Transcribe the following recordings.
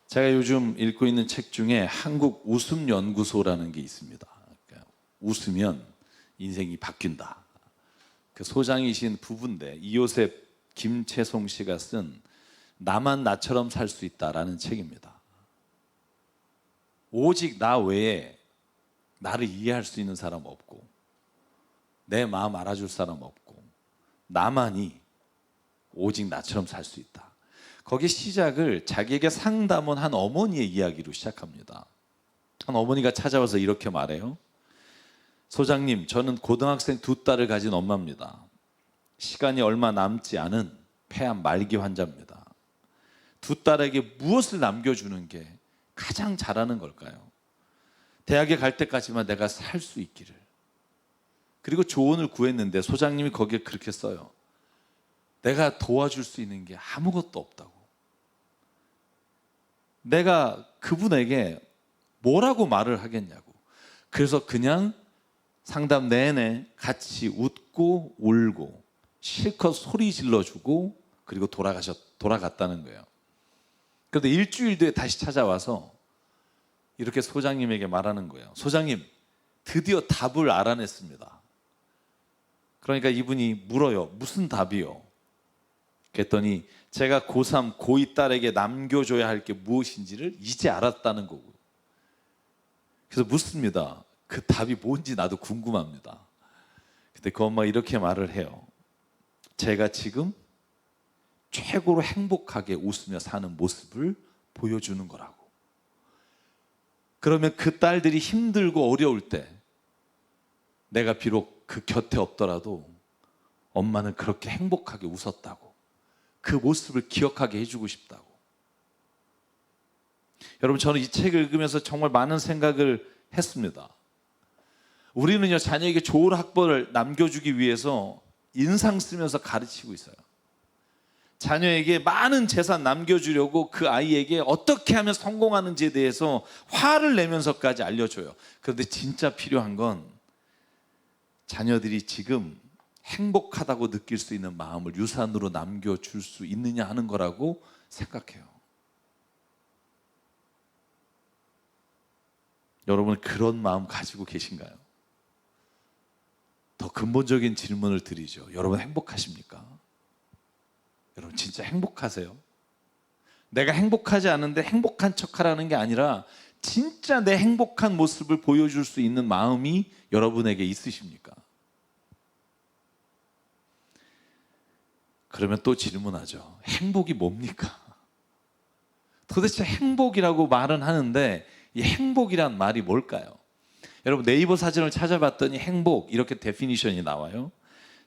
제가 요즘 읽고 있는 책 중에 한국 웃음 연구소라는 게 있습니다. 그러니까 웃으면 인생이 바뀐다. 그 소장이신 부부인데 이요셉 김채송 씨가 쓴 나만 나처럼 살 수 있다라는 책입니다. 오직 나 외에 나를 이해할 수 있는 사람 없고 내 마음 알아줄 사람 없고 나만이 오직 나처럼 살 수 있다. 거기 시작을 자기에게 상담원 한 어머니의 이야기로 시작합니다. 한 어머니가 찾아와서 이렇게 말해요. 소장님, 저는 고등학생 두 딸을 가진 엄마입니다. 시간이 얼마 남지 않은 폐암 말기 환자입니다. 두 딸에게 무엇을 남겨주는 게 가장 잘하는 걸까요? 대학에 갈 때까지만 내가 살 수 있기를. 그리고 조언을 구했는데 소장님이 거기에 그렇게 써요. 내가 도와줄 수 있는 게 아무것도 없다고. 내가 그분에게 뭐라고 말을 하겠냐고. 그래서 그냥 상담 내내 같이 웃고 울고 실컷 소리 질러주고 그리고 돌아갔다는 거예요. 그런데 일주일 뒤에 다시 찾아와서 이렇게 소장님에게 말하는 거예요. 소장님, 드디어 답을 알아냈습니다. 그러니까 이분이 물어요. 무슨 답이요? 그랬더니 제가 고3, 고2 딸에게 남겨줘야 할 게 무엇인지를 이제 알았다는 거고요. 그래서 묻습니다. 그 답이 뭔지 나도 궁금합니다. 근데 그 엄마가 이렇게 말을 해요. 제가 지금 최고로 행복하게 웃으며 사는 모습을 보여주는 거라고. 그러면 그 딸들이 힘들고 어려울 때 내가 비록 그 곁에 없더라도 엄마는 그렇게 행복하게 웃었다고. 그 모습을 기억하게 해주고 싶다고. 여러분, 저는 이 책을 읽으면서 정말 많은 생각을 했습니다. 우리는요, 자녀에게 좋은 학벌을 남겨주기 위해서 인상 쓰면서 가르치고 있어요. 자녀에게 많은 재산 남겨주려고 그 아이에게 어떻게 하면 성공하는지에 대해서 화를 내면서까지 알려줘요. 그런데 진짜 필요한 건 자녀들이 지금 행복하다고 느낄 수 있는 마음을 유산으로 남겨줄 수 있느냐 하는 거라고 생각해요. 여러분, 그런 마음 가지고 계신가요? 더 근본적인 질문을 드리죠. 여러분 행복하십니까? 여러분 진짜 행복하세요? 내가 행복하지 않은데 행복한 척하라는 게 아니라 진짜 내 행복한 모습을 보여줄 수 있는 마음이 여러분에게 있으십니까? 그러면 또 질문하죠. 행복이 뭡니까? 도대체 행복이라고 말은 하는데 이 행복이란 말이 뭘까요? 여러분 네이버 사전을 찾아봤더니 행복 이렇게 데피니션이 나와요.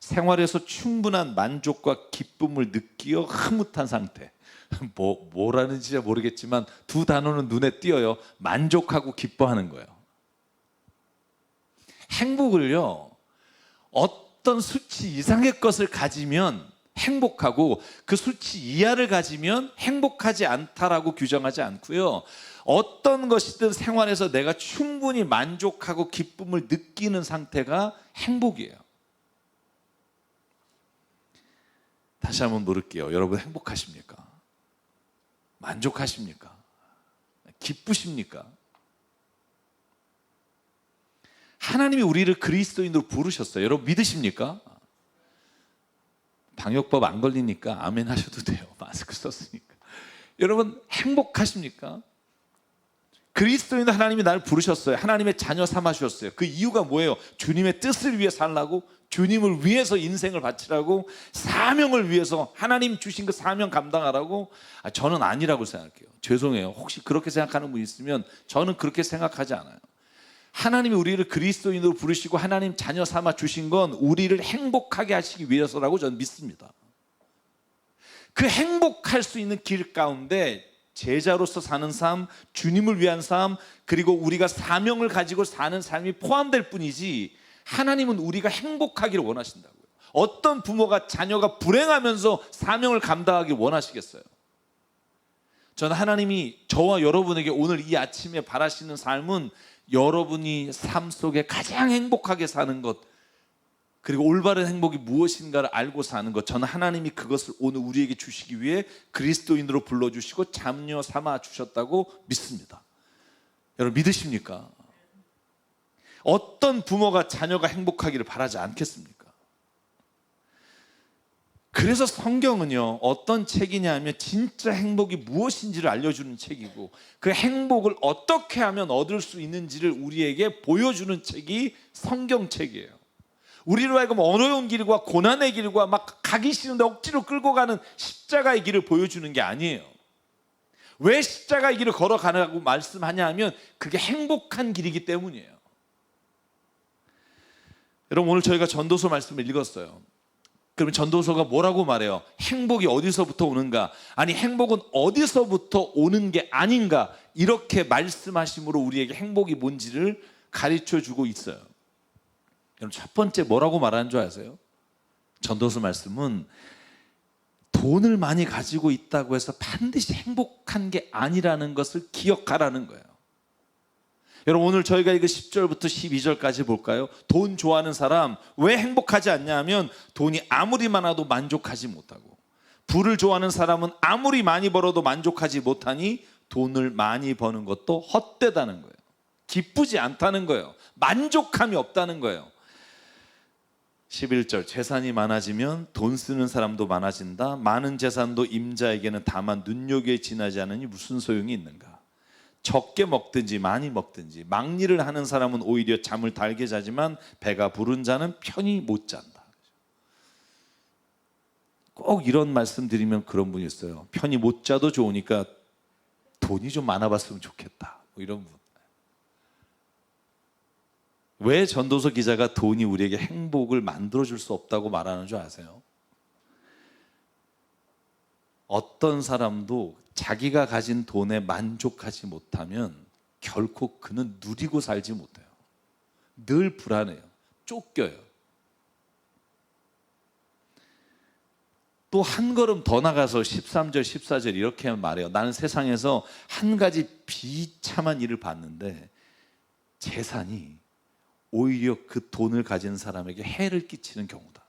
생활에서 충분한 만족과 기쁨을 느끼어 흐뭇한 상태. 뭐라는지 잘 모르겠지만 두 단어는 눈에 띄어요. 만족하고 기뻐하는 거예요. 행복을요, 어떤 수치 이상의 것을 가지면 행복하고 그 수치 이하를 가지면 행복하지 않다라고 규정하지 않고요. 어떤 것이든 생활에서 내가 충분히 만족하고 기쁨을 느끼는 상태가 행복이에요. 다시 한번 물을게요. 여러분 행복하십니까? 만족하십니까? 기쁘십니까? 하나님이 우리를 그리스도인으로 부르셨어요. 여러분 믿으십니까? 방역법 안 걸리니까 아멘 하셔도 돼요. 마스크 썼으니까. 여러분 행복하십니까? 그리스도인 하나님이 나를 부르셨어요. 하나님의 자녀 삼아 주셨어요. 그 이유가 뭐예요? 주님의 뜻을 위해 살라고, 주님을 위해서 인생을 바치라고, 사명을 위해서 하나님 주신 그 사명 감당하라고. 저는 아니라고 생각해요. 죄송해요. 혹시 그렇게 생각하는 분 있으면 저는 그렇게 생각하지 않아요. 하나님이 우리를 그리스도인으로 부르시고 하나님 자녀 삼아 주신 건 우리를 행복하게 하시기 위해서라고 저는 믿습니다. 그 행복할 수 있는 길 가운데 제자로서 사는 삶, 주님을 위한 삶, 그리고 우리가 사명을 가지고 사는 삶이 포함될 뿐이지 하나님은 우리가 행복하기를 원하신다고요. 어떤 부모가 자녀가 불행하면서 사명을 감당하길 원하시겠어요? 저는 하나님이 저와 여러분에게 오늘 이 아침에 바라시는 삶은 여러분이 삶 속에 가장 행복하게 사는 것, 그리고 올바른 행복이 무엇인가를 알고 사는 것, 저는 하나님이 그것을 오늘 우리에게 주시기 위해 그리스도인으로 불러주시고 자녀 삼아 주셨다고 믿습니다. 여러분 믿으십니까? 어떤 부모가 자녀가 행복하기를 바라지 않겠습니까? 그래서 성경은요, 어떤 책이냐 하면 진짜 행복이 무엇인지를 알려주는 책이고, 그 행복을 어떻게 하면 얻을 수 있는지를 우리에게 보여주는 책이 성경책이에요. 우리로 하여금 어려운 길과 고난의 길과 막 가기 싫은데 억지로 끌고 가는 십자가의 길을 보여주는 게 아니에요. 왜 십자가의 길을 걸어가라고 말씀하냐 하면 그게 행복한 길이기 때문이에요. 여러분, 오늘 저희가 전도서 말씀을 읽었어요. 그러면 전도서가 뭐라고 말해요? 행복이 어디서부터 오는가? 아니, 행복은 어디서부터 오는 게 아닌가? 이렇게 말씀하심으로 우리에게 행복이 뭔지를 가르쳐주고 있어요. 여러분, 첫 번째 뭐라고 말하는 줄 아세요? 전도서 말씀은 돈을 많이 가지고 있다고 해서 반드시 행복한 게 아니라는 것을 기억하라는 거예요. 여러분, 오늘 저희가 이거 10절부터 12절까지 볼까요? 돈 좋아하는 사람 왜 행복하지 않냐 하면 돈이 아무리 많아도 만족하지 못하고, 부를 좋아하는 사람은 아무리 많이 벌어도 만족하지 못하니 돈을 많이 버는 것도 헛되다는 거예요. 기쁘지 않다는 거예요. 만족함이 없다는 거예요. 11절, 재산이 많아지면 돈 쓰는 사람도 많아진다. 많은 재산도 임자에게는 다만 눈여겨에 지나지 않으니 무슨 소용이 있는가? 적게 먹든지 많이 먹든지 막리를 하는 사람은 오히려 잠을 달게 자지만 배가 부른 자는 편히 못 잔다. 꼭 이런 말씀 드리면 그런 분이 있어요. 편히 못 자도 좋으니까 돈이 좀 많아봤으면 좋겠다, 뭐 이런 분. 왜 전도서 기자가 돈이 우리에게 행복을 만들어줄 수 없다고 말하는 줄 아세요? 어떤 사람도 자기가 가진 돈에 만족하지 못하면 결코 그는 누리고 살지 못해요. 늘 불안해요. 쫓겨요. 또 한 걸음 더 나가서 13절, 14절 이렇게 말해요. 나는 세상에서 한 가지 비참한 일을 봤는데 재산이 오히려 그 돈을 가진 사람에게 해를 끼치는 경우다.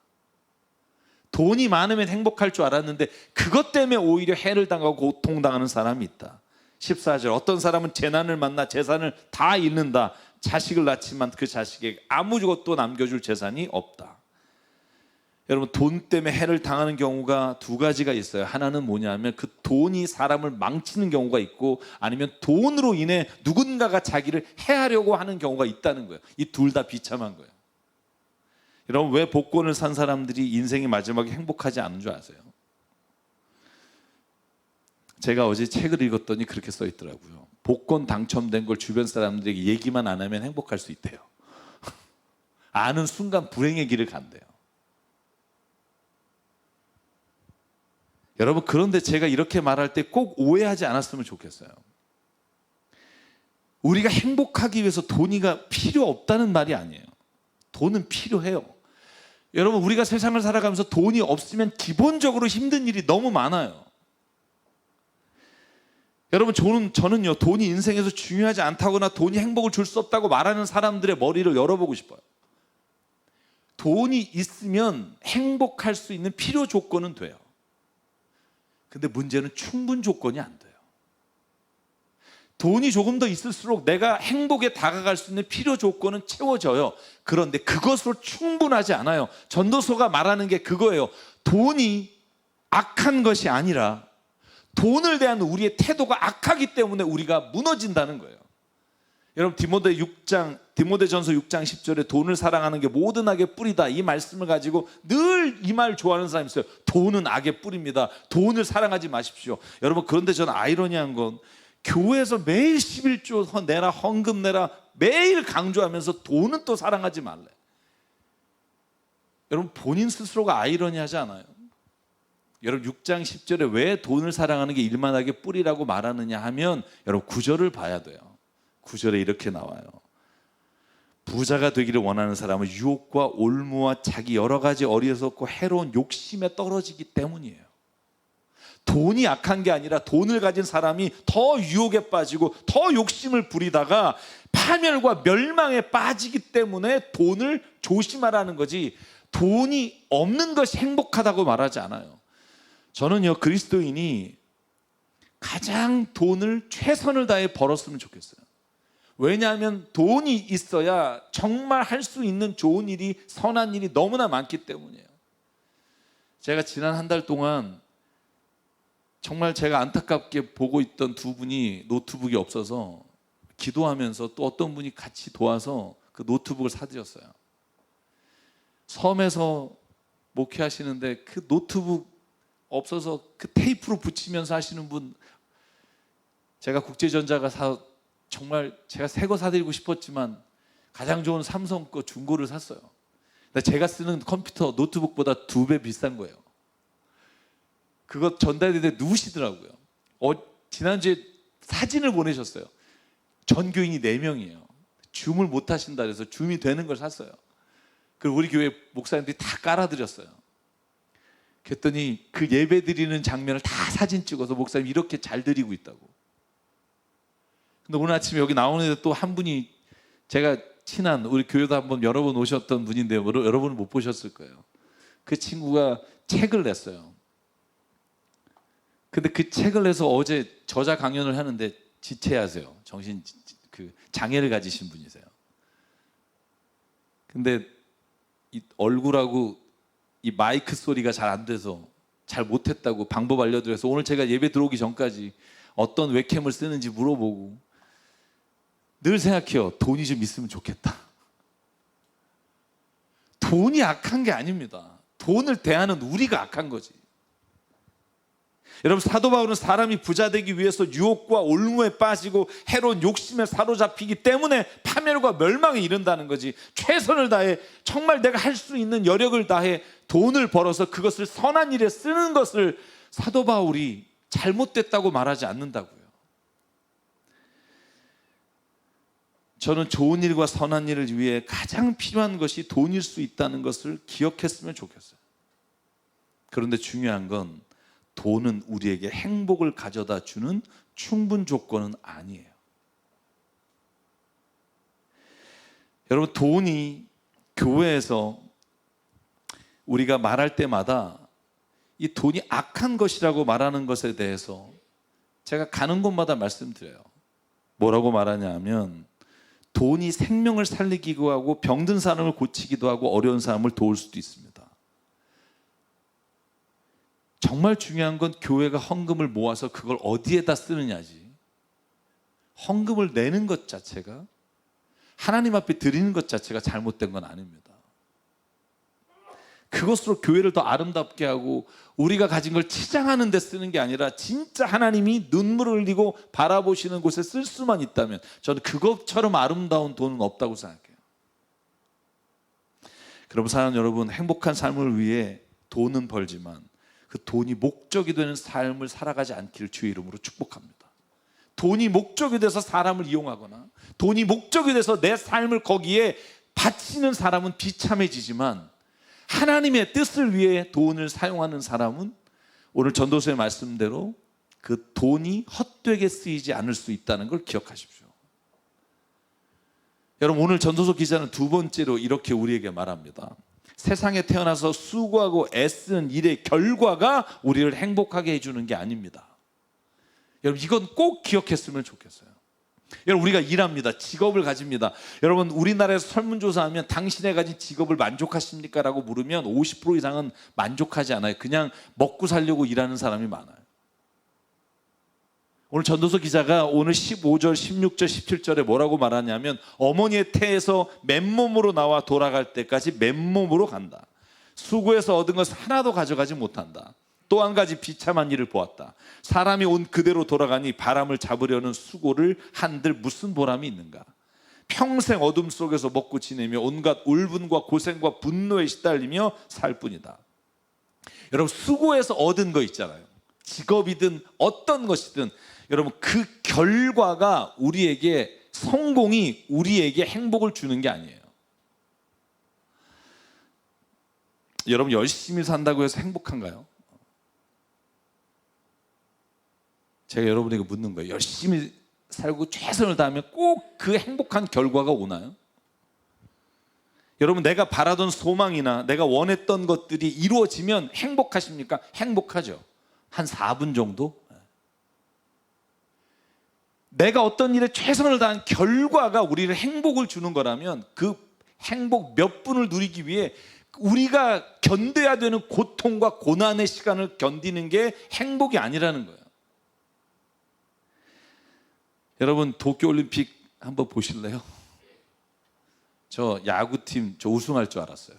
돈이 많으면 행복할 줄 알았는데 그것 때문에 오히려 해를 당하고 고통당하는 사람이 있다. 14절, 어떤 사람은 재난을 만나 재산을 다 잃는다. 자식을 낳지만 그 자식에게 아무것도 남겨줄 재산이 없다. 여러분, 돈 때문에 해를 당하는 경우가 두 가지가 있어요. 하나는 뭐냐면 그 돈이 사람을 망치는 경우가 있고, 아니면 돈으로 인해 누군가가 자기를 해하려고 하는 경우가 있다는 거예요. 이 둘 다 비참한 거예요. 여러분, 왜 복권을 산 사람들이 인생의 마지막에 행복하지 않은 줄 아세요? 제가 어제 책을 읽었더니 그렇게 써 있더라고요. 복권 당첨된 걸 주변 사람들에게 얘기만 안 하면 행복할 수 있대요. 아는 순간 불행의 길을 간대요. 여러분, 그런데 제가 이렇게 말할 때 꼭 오해하지 않았으면 좋겠어요. 우리가 행복하기 위해서 돈이가 필요 없다는 말이 아니에요. 돈은 필요해요. 여러분, 우리가 세상을 살아가면서 돈이 없으면 기본적으로 힘든 일이 너무 많아요. 여러분, 저는요, 돈이 인생에서 중요하지 않다거나 돈이 행복을 줄 수 없다고 말하는 사람들의 머리를 열어보고 싶어요. 돈이 있으면 행복할 수 있는 필요 조건은 돼요. 근데 문제는 충분 조건이 안 돼요. 돈이 조금 더 있을수록 내가 행복에 다가갈 수 있는 필요 조건은 채워져요. 그런데 그것으로 충분하지 않아요. 전도서가 말하는 게 그거예요. 돈이 악한 것이 아니라 돈을 대한 우리의 태도가 악하기 때문에 우리가 무너진다는 거예요. 여러분, 디모데전서 6장 10절에 돈을 사랑하는 게 모든 악의 뿌리다, 이 말씀을 가지고 늘 이 말 좋아하는 사람이 있어요. 돈은 악의 뿌리입니다. 돈을 사랑하지 마십시오. 여러분, 그런데 저는 아이러니한 건 교회에서 매일 11조 내라, 헌금 내라 매일 강조하면서 돈은 또 사랑하지 말래. 여러분, 본인 스스로가 아이러니하지 않아요? 여러분, 6장 10절에 왜 돈을 사랑하는 게 일만하게 뿌리라고 말하느냐 하면, 여러분 9절을 봐야 돼요. 9절에 이렇게 나와요. 부자가 되기를 원하는 사람은 유혹과 올무와 자기 여러 가지 어리석고 해로운 욕심에 떨어지기 때문이에요. 돈이 악한 게 아니라 돈을 가진 사람이 더 유혹에 빠지고 더 욕심을 부리다가 파멸과 멸망에 빠지기 때문에 돈을 조심하라는 거지, 돈이 없는 것이 행복하다고 말하지 않아요. 저는요, 그리스도인이 가장 돈을 최선을 다해 벌었으면 좋겠어요. 왜냐하면 돈이 있어야 정말 할 수 있는 좋은 일이, 선한 일이 너무나 많기 때문이에요. 제가 지난 한 달 동안 정말 제가 안타깝게 보고 있던 두 분이 노트북이 없어서 기도하면서 또 어떤 분이 같이 도와서 그 노트북을 사드렸어요. 섬에서 목회하시는데 그 노트북 없어서 그 테이프로 붙이면서 하시는 분, 제가 국제전자가 정말 제가 새 거 사드리고 싶었지만 가장 좋은 삼성 거 중고를 샀어요. 근데 제가 쓰는 컴퓨터 노트북보다 2배 비싼 거예요. 그거 전달되는데 누우시더라고요. 지난주에 사진을 보내셨어요. 전교인이 4명이에요. 줌을 못 하신다 그래서 줌이 되는 걸 샀어요. 그리고 우리 교회 목사님들이 다 깔아드렸어요. 그랬더니 그 예배 드리는 장면을 다 사진 찍어서 목사님 이렇게 잘 드리고 있다고. 근데 오늘 아침에 여기 나오는데 또 한 분이, 제가 친한, 우리 교회도 한번 여러 번 오셨던 분인데요, 여러분은 못 보셨을 거예요. 그 친구가 책을 냈어요. 근데 그 책을 내서 어제 저자 강연을 하는데 지체하세요. 장애를 가지신 분이세요. 근데 이 얼굴하고 이 마이크 소리가 잘 안 돼서 잘 못했다고 방법 알려드려서 오늘 제가 예배 들어오기 전까지 어떤 웹캠을 쓰는지 물어보고, 늘 생각해요. 돈이 좀 있으면 좋겠다. 돈이 악한 게 아닙니다. 돈을 대하는 우리가 악한 거지. 여러분, 사도 바울은 사람이 부자 되기 위해서 유혹과 올무에 빠지고 해로운 욕심에 사로잡히기 때문에 파멸과 멸망에 이른다는 거지, 최선을 다해 정말 내가 할 수 있는 여력을 다해 돈을 벌어서 그것을 선한 일에 쓰는 것을 사도 바울이 잘못됐다고 말하지 않는다고요. 저는 좋은 일과 선한 일을 위해 가장 필요한 것이 돈일 수 있다는 것을 기억했으면 좋겠어요. 그런데 중요한 건 돈은 우리에게 행복을 가져다 주는 충분 조건은 아니에요. 여러분, 돈이 교회에서 우리가 말할 때마다 이 돈이 악한 것이라고 말하는 것에 대해서 제가 가는 곳마다 말씀드려요. 뭐라고 말하냐 하면, 돈이 생명을 살리기도 하고 병든 사람을 고치기도 하고 어려운 사람을 도울 수도 있습니다. 정말 중요한 건 교회가 헌금을 모아서 그걸 어디에다 쓰느냐지, 헌금을 내는 것 자체가, 하나님 앞에 드리는 것 자체가 잘못된 건 아닙니다. 그것으로 교회를 더 아름답게 하고 우리가 가진 걸 치장하는 데 쓰는 게 아니라 진짜 하나님이 눈물을 흘리고 바라보시는 곳에 쓸 수만 있다면 저는 그것처럼 아름다운 돈은 없다고 생각해요. 그럼 사랑하는 여러분, 행복한 삶을 위해 돈은 벌지만 그 돈이 목적이 되는 삶을 살아가지 않기를 주의 이름으로 축복합니다. 돈이 목적이 돼서 사람을 이용하거나 돈이 목적이 돼서 내 삶을 거기에 바치는 사람은 비참해지지만, 하나님의 뜻을 위해 돈을 사용하는 사람은 오늘 전도서의 말씀대로 그 돈이 헛되게 쓰이지 않을 수 있다는 걸 기억하십시오. 여러분, 오늘 전도서 기자는 두 번째로 이렇게 우리에게 말합니다. 세상에 태어나서 수고하고 애쓰는 일의 결과가 우리를 행복하게 해주는 게 아닙니다. 여러분, 이건 꼭 기억했으면 좋겠어요. 여러분, 우리가 일합니다. 직업을 가집니다. 여러분, 우리나라에서 설문조사하면 당신이 가진 직업을 만족하십니까? 라고 물으면 50% 이상은 만족하지 않아요. 그냥 먹고 살려고 일하는 사람이 많아요. 오늘 전도서 기자가 오늘 15절, 16절, 17절에 뭐라고 말하냐면, 어머니의 태에서 맨몸으로 나와 돌아갈 때까지 맨몸으로 간다. 수고해서 얻은 것을 하나도 가져가지 못한다. 또 한 가지 비참한 일을 보았다. 사람이 온 그대로 돌아가니 바람을 잡으려는 수고를 한들 무슨 보람이 있는가. 평생 어둠 속에서 먹고 지내며 온갖 울분과 고생과 분노에 시달리며 살 뿐이다. 여러분, 수고해서 얻은 거 있잖아요. 직업이든 어떤 것이든 여러분, 그 결과가 우리에게, 성공이 우리에게 행복을 주는 게 아니에요. 여러분, 열심히 산다고 해서 행복한가요? 제가 여러분에게 묻는 거예요. 열심히 살고 최선을 다하면 꼭 그 행복한 결과가 오나요? 여러분, 내가 바라던 소망이나 내가 원했던 것들이 이루어지면 행복하십니까? 행복하죠. 한 4분 정도? 내가 어떤 일에 최선을 다한 결과가 우리를 행복을 주는 거라면 그 행복 몇 분을 누리기 위해 우리가 견뎌야 되는 고통과 고난의 시간을 견디는 게 행복이 아니라는 거예요. 여러분, 도쿄올림픽 한번 보실래요? 저 야구팀 저 우승할 줄 알았어요.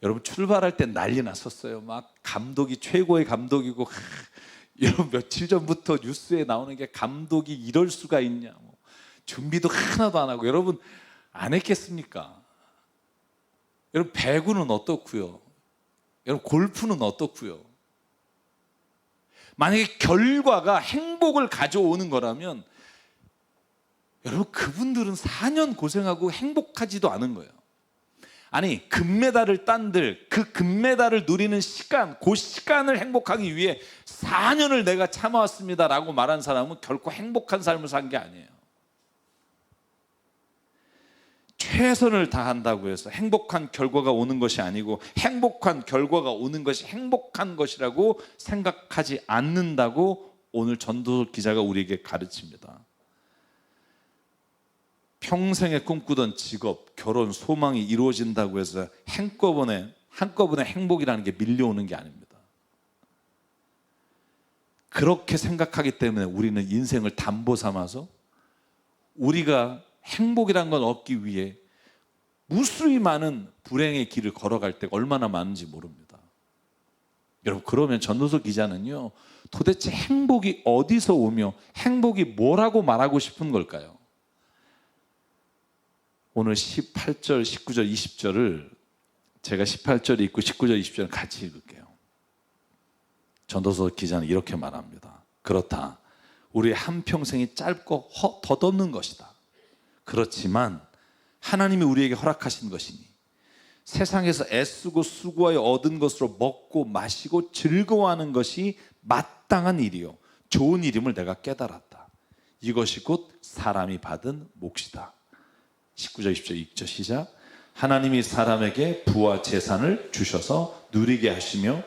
여러분, 출발할 때 난리 났었어요. 막 감독이 최고의 감독이고, 여러분 며칠 전부터 뉴스에 나오는 게 감독이 이럴 수가 있냐, 뭐 준비도 하나도 안 하고. 여러분, 안 했겠습니까? 여러분, 배구는 어떻고요? 여러분, 골프는 어떻고요? 만약에 결과가 행복을 가져오는 거라면 여러분, 그분들은 4년 고생하고 행복하지도 않은 거예요. 아니, 금메달을 딴들 그 금메달을 누리는 시간, 그 시간을 행복하기 위해 4년을 내가 참아왔습니다 라고 말한 사람은 결코 행복한 삶을 산 게 아니에요. 최선을 다한다고 해서 행복한 결과가 오는 것이 아니고, 행복한 결과가 오는 것이 행복한 것이라고 생각하지 않는다고 오늘 전도서 기자가 우리에게 가르칩니다. 평생에 꿈꾸던 직업, 결혼, 소망이 이루어진다고 해서 한꺼번에 행복이라는 게 밀려오는 게 아닙니다. 그렇게 생각하기 때문에 우리는 인생을 담보 삼아서 우리가 행복이란 건 얻기 위해 무수히 많은 불행의 길을 걸어갈 때가 얼마나 많은지 모릅니다. 여러분, 그러면 전도서 기자는요, 도대체 행복이 어디서 오며 행복이 뭐라고 말하고 싶은 걸까요? 오늘 18절, 19절, 20절을 제가 18절 읽고 19절, 20절을 같이 읽을게요. 전도서 기자는 이렇게 말합니다. 그렇다, 우리의 한평생이 짧고 덧없는 것이다. 그렇지만 하나님이 우리에게 허락하신 것이니 세상에서 애쓰고 수고하여 얻은 것으로 먹고 마시고 즐거워하는 것이 마땅한 일이요 좋은 일임을 내가 깨달았다. 이것이 곧 사람이 받은 몫이다. 19절 20절 2절 시작. 하나님이 사람에게 부와 재산을 주셔서 누리게 하시며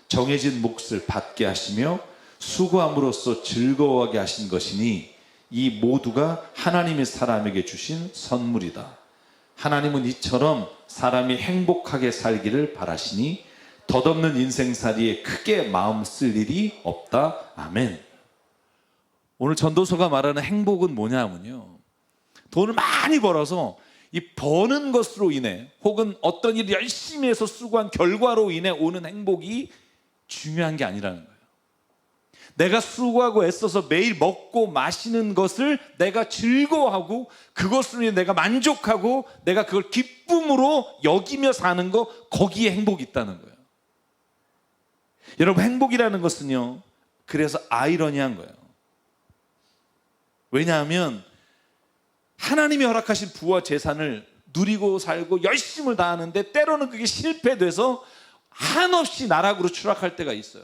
정해진 몫을 받게 하시며 수고함으로써 즐거워하게 하신 것이니 이 모두가 하나님이 사람에게 주신 선물이다. 하나님은 이처럼 사람이 행복하게 살기를 바라시니 덧없는 인생살이에 크게 마음 쓸 일이 없다. 아멘. 오늘 전도서가 말하는 행복은 뭐냐면요, 돈을 많이 벌어서 이 버는 것으로 인해 혹은 어떤 일을 열심히 해서 수고한 결과로 인해 오는 행복이 중요한 게 아니라는 거예요. 내가 수고하고 애써서 매일 먹고 마시는 것을 내가 즐거워하고 그것으로 인해 내가 만족하고 내가 그걸 기쁨으로 여기며 사는 거, 거기에 행복이 있다는 거예요. 여러분, 행복이라는 것은요, 그래서 아이러니한 거예요. 왜냐하면 하나님이 허락하신 부와 재산을 누리고 살고 열심을 다하는데 때로는 그게 실패돼서 한없이 나락으로 추락할 때가 있어요.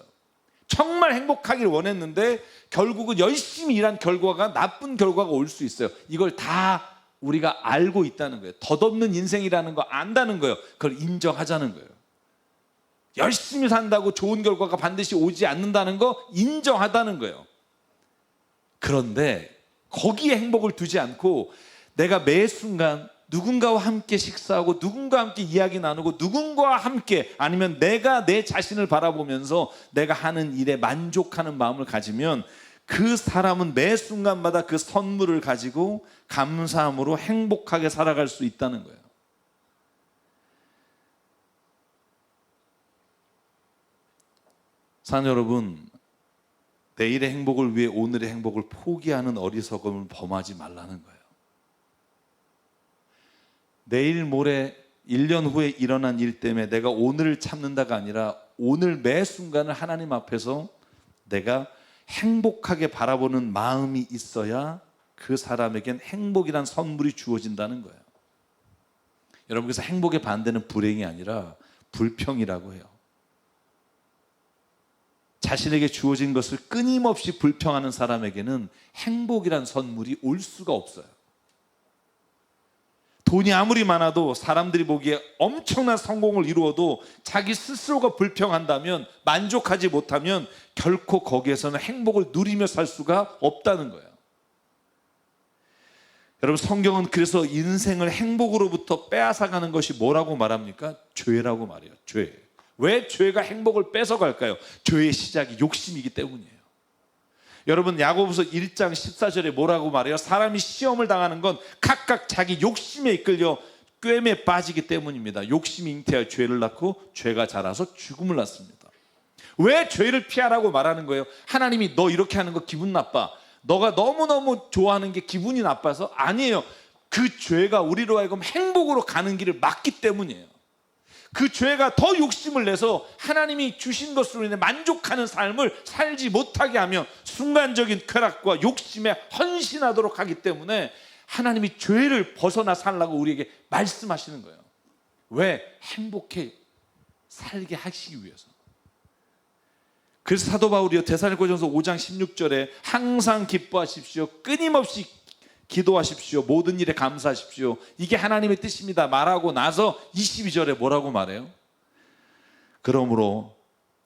정말 행복하기를 원했는데 결국은 열심히 일한 결과가 나쁜 결과가 올 수 있어요. 이걸 다 우리가 알고 있다는 거예요. 덧없는 인생이라는 거 안다는 거예요. 그걸 인정하자는 거예요. 열심히 산다고 좋은 결과가 반드시 오지 않는다는 거 인정하다는 거예요. 그런데 거기에 행복을 두지 않고 내가 매 순간 누군가와 함께 식사하고 누군가와 함께 이야기 나누고 누군가와 함께, 아니면 내가 내 자신을 바라보면서 내가 하는 일에 만족하는 마음을 가지면 그 사람은 매 순간마다 그 선물을 가지고 감사함으로 행복하게 살아갈 수 있다는 거예요. 사랑하는 여러분, 내일의 행복을 위해 오늘의 행복을 포기하는 어리석음을 범하지 말라는 거예요. 내일 모레 1년 후에 일어난 일 때문에 내가 오늘을 참는다가 아니라 오늘 매 순간을 하나님 앞에서 내가 행복하게 바라보는 마음이 있어야 그 사람에겐 행복이란 선물이 주어진다는 거예요. 여러분, 그래서 행복의 반대는 불행이 아니라 불평이라고 해요. 자신에게 주어진 것을 끊임없이 불평하는 사람에게는 행복이란 선물이 올 수가 없어요. 돈이 아무리 많아도 사람들이 보기에 엄청난 성공을 이루어도 자기 스스로가 불평한다면, 만족하지 못하면 결코 거기에서는 행복을 누리며 살 수가 없다는 거예요. 여러분, 성경은 그래서 인생을 행복으로부터 빼앗아가는 것이 뭐라고 말합니까? 죄라고 말해요. 죄. 왜 죄가 행복을 뺏어갈까요? 죄의 시작이 욕심이기 때문이에요. 여러분, 야고보서 1장 14절에 뭐라고 말해요? 사람이 시험을 당하는 건 각각 자기 욕심에 이끌려 꿰매 빠지기 때문입니다. 욕심이 잉태하여 죄를 낳고 죄가 자라서 죽음을 낳습니다. 왜 죄를 피하라고 말하는 거예요? 하나님이 너 이렇게 하는 거 기분 나빠, 너가 너무너무 좋아하는 게 기분이 나빠서? 아니에요. 그 죄가 우리로 하여금 행복으로 가는 길을 막기 때문이에요. 그 죄가 더 욕심을 내서 하나님이 주신 것으로 인해 만족하는 삶을 살지 못하게 하며 순간적인 쾌락과 욕심에 헌신하도록 하기 때문에 하나님이 죄를 벗어나 살라고 우리에게 말씀하시는 거예요. 왜? 행복해 살게 하시기 위해서. 그래서 사도 바울이요, 데살로니가전서 5장 16절에 항상 기뻐하십시오, 끊임없이 기도하십시오, 모든 일에 감사하십시오, 이게 하나님의 뜻입니다 말하고 나서 22절에 뭐라고 말해요? 그러므로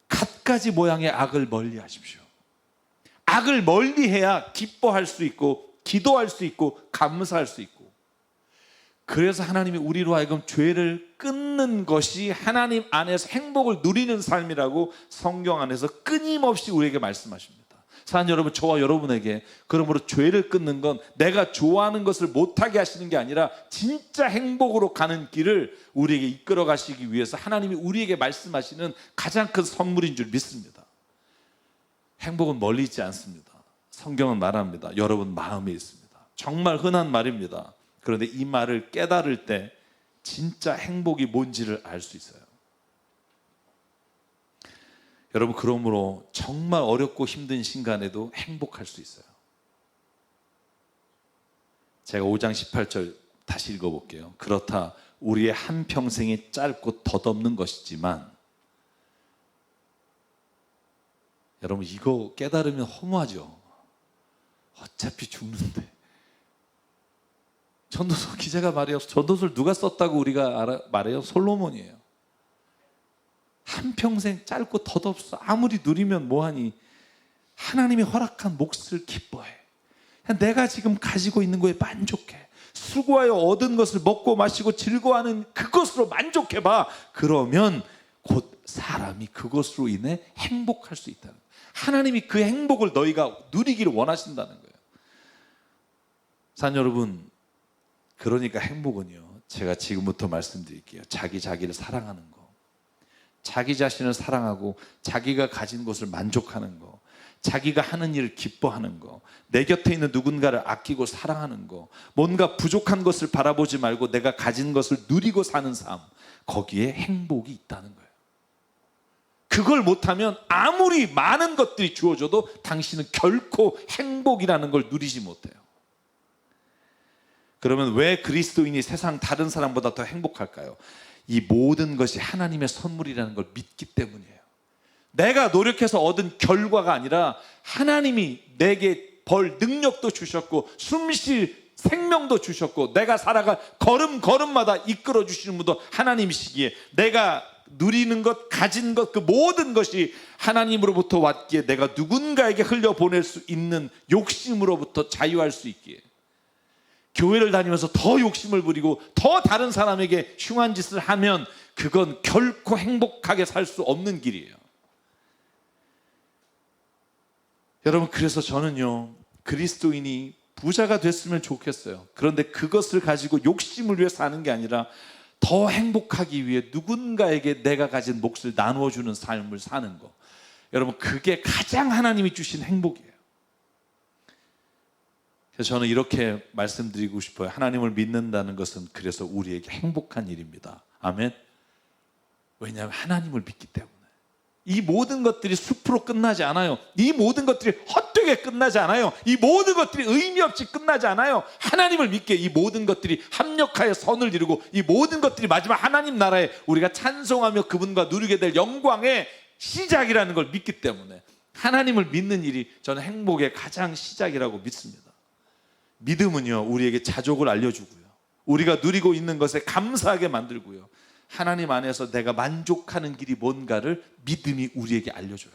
갖가지 모양의 악을 멀리 하십시오. 악을 멀리해야 기뻐할 수 있고 기도할 수 있고 감사할 수 있고. 그래서 하나님이 우리로 하여금 죄를 끊는 것이 하나님 안에서 행복을 누리는 삶이라고 성경 안에서 끊임없이 우리에게 말씀하십니다. 사랑하는 여러분, 저와 여러분에게 그러므로 죄를 끊는 건 내가 좋아하는 것을 못하게 하시는 게 아니라 진짜 행복으로 가는 길을 우리에게 이끌어 가시기 위해서 하나님이 우리에게 말씀하시는 가장 큰 선물인 줄 믿습니다. 행복은 멀리 있지 않습니다. 성경은 말합니다. 여러분 마음에 있습니다. 정말 흔한 말입니다. 그런데 이 말을 깨달을 때 진짜 행복이 뭔지를 알 수 있어요. 여러분, 그러므로 정말 어렵고 힘든 순간에도 행복할 수 있어요. 제가 5장 18절 다시 읽어볼게요. 그렇다 우리의 한평생이 짧고 덧없는 것이지만, 여러분 이거 깨달으면 허무하죠. 어차피 죽는데. 전도서 기자가 말해요. 전도서를 누가 썼다고 우리가 말해요? 솔로몬이에요. 한평생 짧고 덧없어. 아무리 누리면 뭐하니. 하나님이 허락한 몫을 기뻐해. 내가 지금 가지고 있는 거에 만족해. 수고하여 얻은 것을 먹고 마시고 즐거워하는 그것으로 만족해봐. 그러면 곧 사람이 그것으로 인해 행복할 수 있다는 거예요. 하나님이 그 행복을 너희가 누리기를 원하신다는 거예요. 사랑하는 여러분, 그러니까 행복은요, 제가 지금부터 말씀드릴게요. 자기를 사랑하는 거, 자기 자신을 사랑하고 자기가 가진 것을 만족하는 거, 자기가 하는 일을 기뻐하는 거, 내 곁에 있는 누군가를 아끼고 사랑하는 거, 뭔가 부족한 것을 바라보지 말고 내가 가진 것을 누리고 사는 삶, 거기에 행복이 있다는 거예요. 그걸 못하면 아무리 많은 것들이 주어져도 당신은 결코 행복이라는 걸 누리지 못해요. 그러면 왜 그리스도인이 세상 다른 사람보다 더 행복할까요? 이 모든 것이 하나님의 선물이라는 걸 믿기 때문이에요. 내가 노력해서 얻은 결과가 아니라 하나님이 내게 벌 능력도 주셨고 숨쉴 생명도 주셨고 내가 살아갈 걸음걸음마다 이끌어 주시는 분도 하나님이시기에 내가 누리는 것, 가진 것, 그 모든 것이 하나님으로부터 왔기에 내가 누군가에게 흘려보낼 수 있는 욕심으로부터 자유할 수 있기에, 교회를 다니면서 더 욕심을 부리고 더 다른 사람에게 흉한 짓을 하면 그건 결코 행복하게 살 수 없는 길이에요. 여러분, 그래서 저는요, 그리스도인이 부자가 됐으면 좋겠어요. 그런데 그것을 가지고 욕심을 위해 사는 게 아니라 더 행복하기 위해 누군가에게 내가 가진 몫을 나누어주는 삶을 사는 거, 여러분 그게 가장 하나님이 주신 행복이에요. 그래서 저는 이렇게 말씀드리고 싶어요. 하나님을 믿는다는 것은 그래서 우리에게 행복한 일입니다. 아멘. 왜냐하면 하나님을 믿기 때문에. 이 모든 것들이 숲으로 끝나지 않아요. 이 모든 것들이 헛되게 끝나지 않아요. 이 모든 것들이 의미 없이 끝나지 않아요. 하나님을 믿게 이 모든 것들이 합력하여 선을 이루고 이 모든 것들이 마지막 하나님 나라에 우리가 찬송하며 그분과 누리게 될 영광의 시작이라는 걸 믿기 때문에 하나님을 믿는 일이 저는 행복의 가장 시작이라고 믿습니다. 믿음은요, 우리에게 자족을 알려주고요, 우리가 누리고 있는 것에 감사하게 만들고요, 하나님 안에서 내가 만족하는 길이 뭔가를 믿음이 우리에게 알려줘요.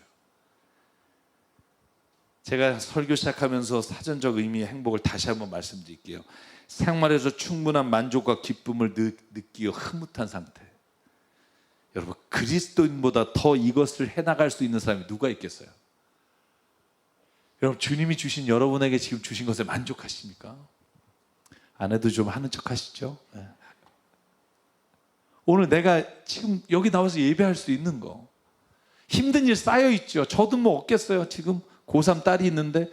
제가 설교 시작하면서 사전적 의미의 행복을 다시 한번 말씀드릴게요. 생활에서 충분한 만족과 기쁨을 느끼어 흐뭇한 상태. 여러분, 그리스도인보다 더 이것을 해나갈 수 있는 사람이 누가 있겠어요? 여러분, 주님이 주신 여러분에게 지금 주신 것에 만족하십니까? 아내도 좀 하는 척 하시죠? 네. 오늘 내가 지금 여기 나와서 예배할 수 있는 거, 힘든 일 쌓여 있죠. 저도 뭐 없겠어요. 지금 고3 딸이 있는데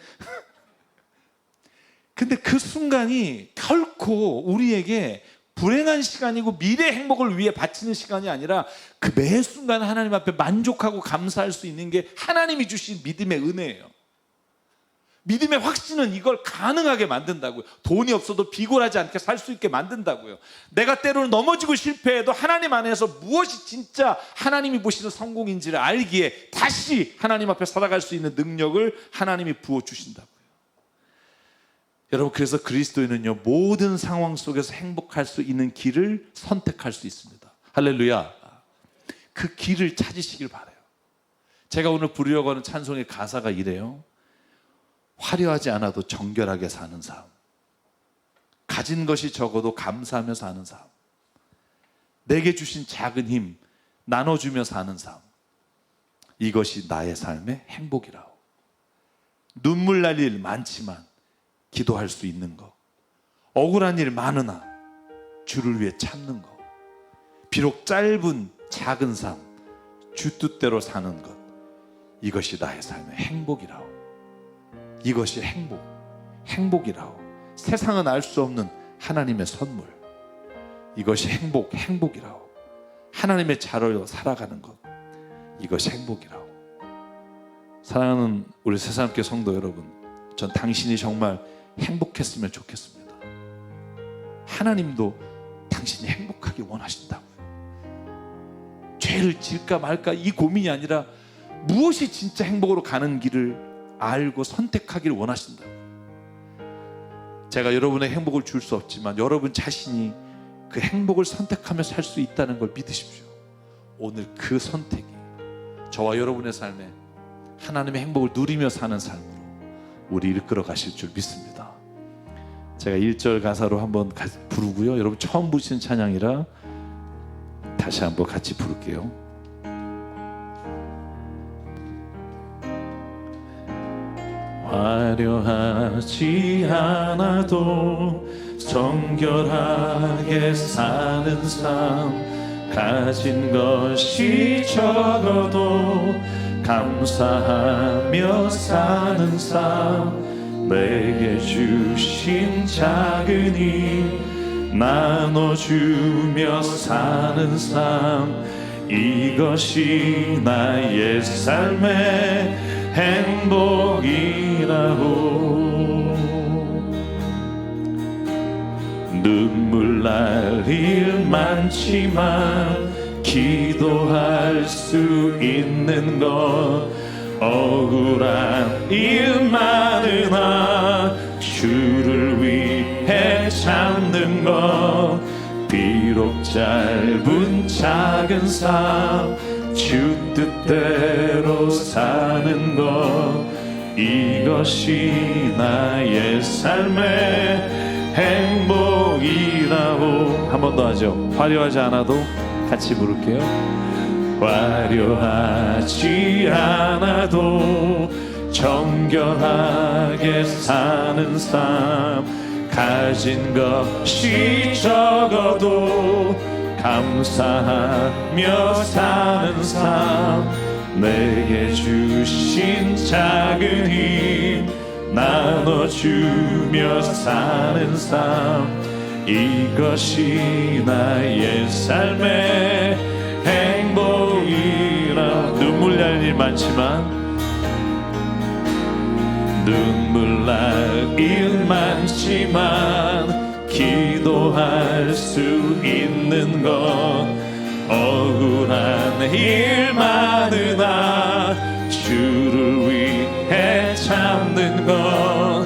근데 그 순간이 결코 우리에게 불행한 시간이고 미래 행복을 위해 바치는 시간이 아니라 그 매 순간 하나님 앞에 만족하고 감사할 수 있는 게 하나님이 주신 믿음의 은혜예요. 믿음의 확신은 이걸 가능하게 만든다고요. 돈이 없어도 비굴하지 않게 살 수 있게 만든다고요. 내가 때로는 넘어지고 실패해도 하나님 안에서 무엇이 진짜 하나님이 보시는 성공인지를 알기에 다시 하나님 앞에 살아갈 수 있는 능력을 하나님이 부어주신다고요. 여러분, 그래서 그리스도인은요, 모든 상황 속에서 행복할 수 있는 길을 선택할 수 있습니다. 할렐루야. 그 길을 찾으시길 바라요. 제가 오늘 부르려고 하는 찬송의 가사가 이래요. 화려하지 않아도 정결하게 사는 삶, 가진 것이 적어도 감사하며 사는 삶, 내게 주신 작은 힘 나눠주며 사는 삶, 이것이 나의 삶의 행복이라오. 눈물 날 일 많지만 기도할 수 있는 것, 억울한 일 많으나 주를 위해 참는 것, 비록 짧은 작은 삶, 주 뜻대로 사는 것, 이것이 나의 삶의 행복이라오. 이것이 행복이라오. 세상은 알 수 없는 하나님의 선물, 이것이 행복이라오. 하나님의 자녀로 살아가는 것, 이것이 행복이라오. 사랑하는 우리 새사람교회 성도 여러분, 전 당신이 정말 행복했으면 좋겠습니다. 하나님도 당신이 행복하길 원하신다고요. 죄를 질까 말까 이 고민이 아니라 무엇이 진짜 행복으로 가는 길을 알고 선택하기를 원하신다. 제가 여러분의 행복을 줄 수 없지만 여러분 자신이 그 행복을 선택하며 살 수 있다는 걸 믿으십시오. 오늘 그 선택이 저와 여러분의 삶에 하나님의 행복을 누리며 사는 삶으로 우리 이끌어 가실 줄 믿습니다. 제가 1절 가사로 한번 부르고요, 여러분 처음 부르시는 찬양이라 다시 한번 같이 부를게요. 화려하지 않아도 정결하게 사는 삶, 가진 것이 적어도 감사하며 사는 삶, 내게 주신 작은 힘 나눠주며 사는 삶, 이것이 나의 삶의 행복이라고. 눈물 날 일 많지만 기도할 수 있는 것, 억울한 일 많으나 주를 위해 참는 것, 비록 짧은 작은 삶 주 뜻대로 사는 것, 이것이 나의 삶의 행복이라고. 한 번 더 하죠. 화려하지 않아도 같이 부를게요. 화려하지 않아도 정결하게 사는 삶, 가진 것이 적어도 감사하며 사는 삶, 내게 주신 작은 힘 나눠주며 사는 삶, 이것이 나의 삶의 행복이라. 눈물 날 일 많지만, 눈물 날 일 많지만 기도할 수 있는 것, 억울한 일 많으나 주를 위해 참는 것,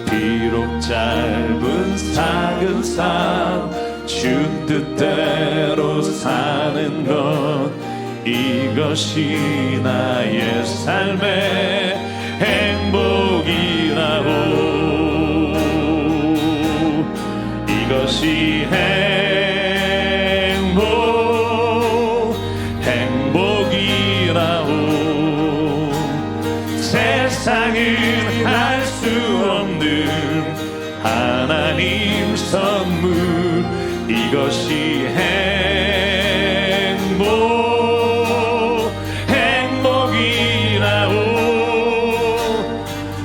비록 짧은 작은 삶 주 뜻대로 사는 것, 이것이 나의 삶의 행복이라고. 이것이 행복이라고. 세상은 알 수 없는 하나님 선물, 이것이 행복이라고.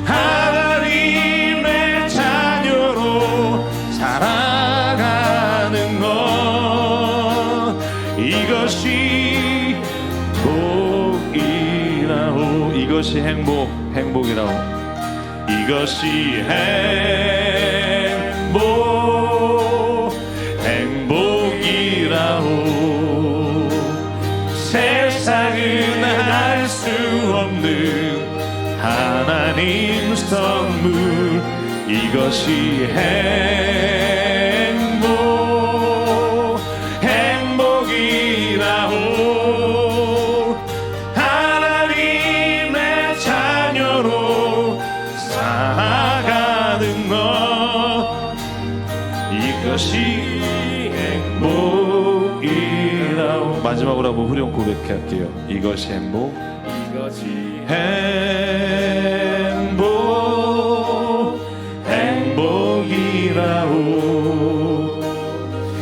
하나님의 자녀로 살아가는 것, 이것이 복이라고. 이것이 행복이라고. 이것이 행복이라고. 세상은 알 수 없는 하나님 선물, 이것이 행복이라고. 하나님의 자녀로 살아가는 것, 이것이 행복이라고. 마지막으로 한번 후렴 고백할게요. 이것이 행복이라고.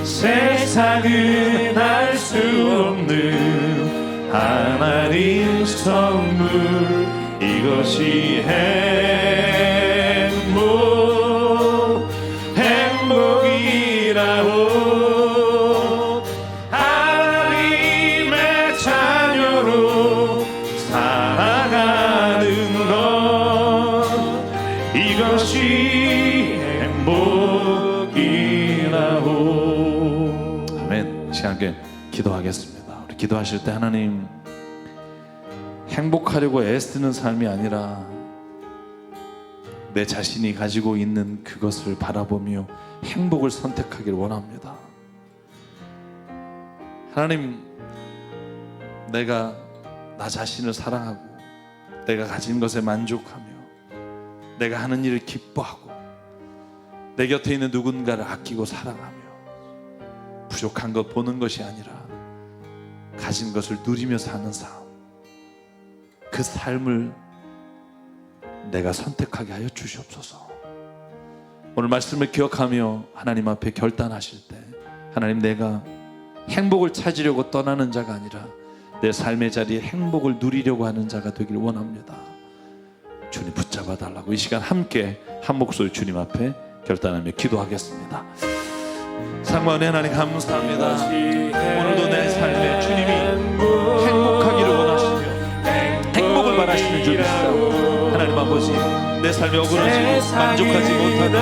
세상은 알 수 없는 하나님 선물, 이것이 행복이라고. 하나님의 자녀로 살아가는 것, 이것이 행복이라고. 아멘. 시간께 기도하겠습니다. 우리 기도하실 때 하나님, 행복하려고 애쓰는 삶이 아니라 내 자신이 가지고 있는 그것을 바라보며 행복을 선택하길 원합니다. 하나님, 내가 나 자신을 사랑하고 내가 가진 것에 만족하며 내가 하는 일을 기뻐하고 내 곁에 있는 누군가를 아끼고 사랑하며 부족한 것 보는 것이 아니라 가진 것을 누리며 사는 삶, 그 삶을 내가 선택하게 하여 주시옵소서. 오늘 말씀을 기억하며 하나님 앞에 결단하실 때, 하나님, 내가 행복을 찾으려고 떠나는 자가 아니라 내 삶의 자리에 행복을 누리려고 하는 자가 되길 원합니다. 주님 붙잡아 달라고 이 시간 함께 한 목소리 주님 앞에 결단하며 기도하겠습니다. 사랑하는 하나님, 감사합니다. 오늘도 내 삶에 주님이 행복하기를 원하시며 행복을 바라시는 주님이시다. 하나님 아버지, 내 삶에 어그러지고 만족하지 못하는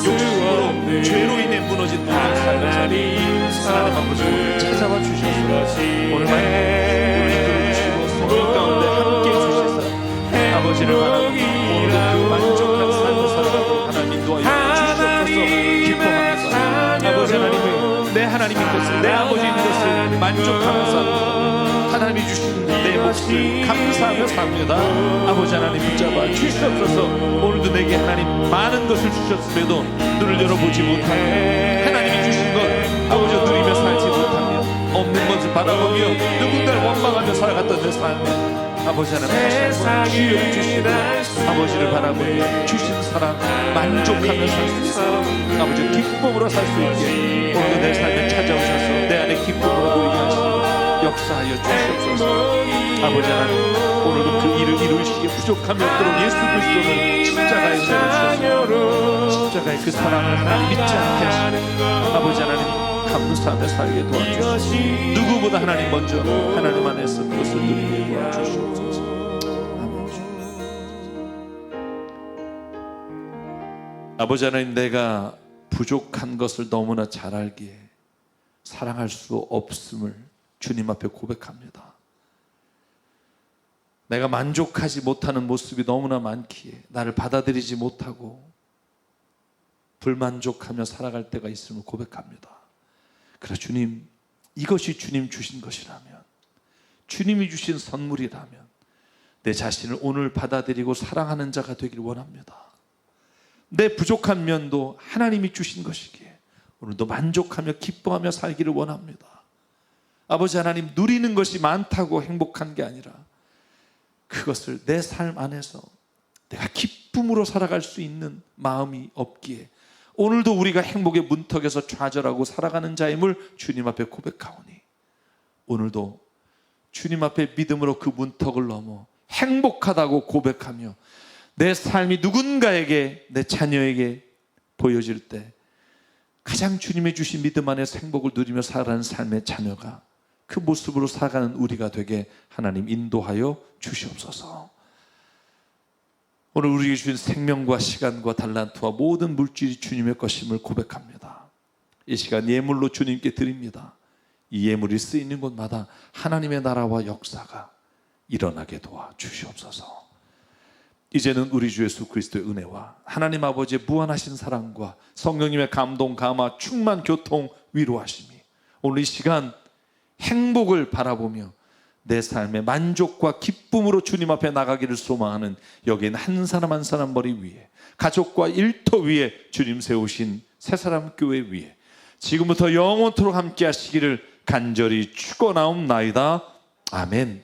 욕심으로 죄로 인해 무너진 모든 삶의 자리, 하나님 아버지 찾아와 주셔서 오늘만 이끌어주시고 성령 가운데 함께 해주셔서 아버지를 바라고 오늘도 그 만족한 삶을 살아가고 하나님 인도하여 주시옵소서. 기뻐합니다. 아버지 하나님, 내 하나님인 것을, 내 아버지인 것을 만족하면서 하나님이 주신 내 몫을 감사하며 삽니다. 아버지 하나님 붙잡아 주시옵소서. 오늘도 내게 하나님 많은 것을 주셨음에도 눈을 열어보지 못하며 하나님이 주신 것 아버지 누리며 살지 못하며 없는 것을 바라보며 누군가를 원망하며 살아갔던 내 삶에 아버지 하나님 다시 한번 기회를 주시고 아버지를 바라보며 주신 사랑 만족하며 살 수 있어 아버지 기쁨으로 살 수 있게 오늘도 내 삶에 찾아오셔서 내 안에 기쁨으로 보이게 하시고 역사하여 주시옵소서. 아버지 하나님, 오늘도 그 일을 이루시기에 부족함이 없도록 예수 그리스도는 십자가에 내려주셔서 십자가의 그 사랑을 하나님 믿지 않게 하시고 아버지 하나님 감사하며 살게 도와주시고 누구보다 하나님 먼저 하나님 안에서 그것을 누리게 도와주시옵소서. 아버지 하나님, 내가 부족한 것을 너무나 잘 알기에 사랑할 수 없음을 주님 앞에 고백합니다. 내가 만족하지 못하는 모습이 너무나 많기에 나를 받아들이지 못하고 불만족하며 살아갈 때가 있음을 고백합니다. 그래 주님, 이것이 주님 주신 것이라면, 주님이 주신 선물이라면 내 자신을 오늘 받아들이고 사랑하는 자가 되길 원합니다. 내 부족한 면도 하나님이 주신 것이기에 오늘도 만족하며 기뻐하며 살기를 원합니다. 아버지 하나님, 누리는 것이 많다고 행복한 게 아니라 그것을 내 삶 안에서 내가 기쁨으로 살아갈 수 있는 마음이 없기에 오늘도 우리가 행복의 문턱에서 좌절하고 살아가는 자임을 주님 앞에 고백하오니, 오늘도 주님 앞에 믿음으로 그 문턱을 넘어 행복하다고 고백하며 내 삶이 누군가에게, 내 자녀에게 보여질 때 가장 주님이 주신 믿음 안에서 행복을 누리며 살아가는 삶의 자녀가 그 모습으로 살아가는 우리가 되게 하나님 인도하여 주시옵소서. 오늘 우리에게 주신 생명과 시간과 달란트와 모든 물질이 주님의 것임을 고백합니다. 이 시간 예물로 주님께 드립니다. 이 예물이 쓰이는 곳마다 하나님의 나라와 역사가 일어나게 도와 주시옵소서. 이제는 우리 주 예수 그리스도의 은혜와 하나님 아버지의 무한하신 사랑과 성령님의 감동, 감화, 충만, 교통, 위로하심이 오늘 이 시간 행복을 바라보며 내 삶의 만족과 기쁨으로 주님 앞에 나가기를 소망하는 여기 있는 한 사람 한 사람 머리 위에, 가족과 일터 위에 주님 세우신 새사람 교회 위에 지금부터 영원토록 함께 하시기를 간절히 축원하옵나이다. 아멘.